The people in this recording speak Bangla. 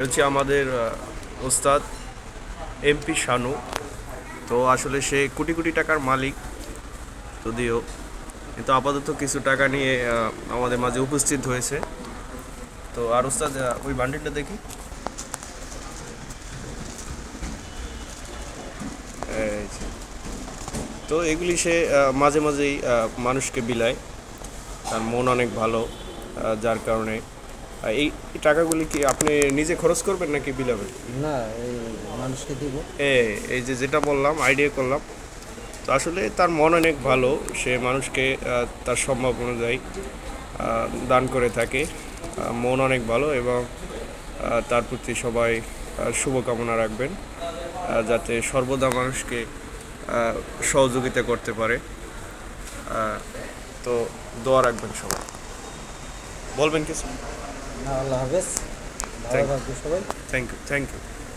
হচ্ছে আমাদের ওস্তাদ এমপি শানু। তো আসলে সে কোটি কোটি টাকার মালিক যদিও, কিন্তু আপাতত কিছু টাকা নিয়ে আমাদের মাঝে উপস্থিত হয়েছে। তো আর ওস্তাদ ওই বান্ডিলটা দেখি। এই যে। তো এগুলি সে মাঝে মাঝেই মানুষকে বিলায়। তার মন অনেক ভালো, যার কারণে এই টাকাগুলি কি আপনি নিজে খরচ করবেন নাকি বিলাবেন? না, এই মানুষকে দিব। এই যে যেটা বললাম, আইডিয়া করলাম। তো আসলে তার মন অনেক ভালো, সে মানুষকে তার সম্ভব অনুযায়ী দান করে থাকে। মন অনেক ভালো এবং তার প্রতি সবাই শুভকামনা রাখবেন, যাতে সর্বদা মানুষকে সহযোগিতা করতে পারে। তো দোয়া রাখবেন সবাই। বলবেন কিছু? না, আল্লাহ হাফেজ। ভালো থ্যাংক থাকবে সবাই। Thank you, thank you.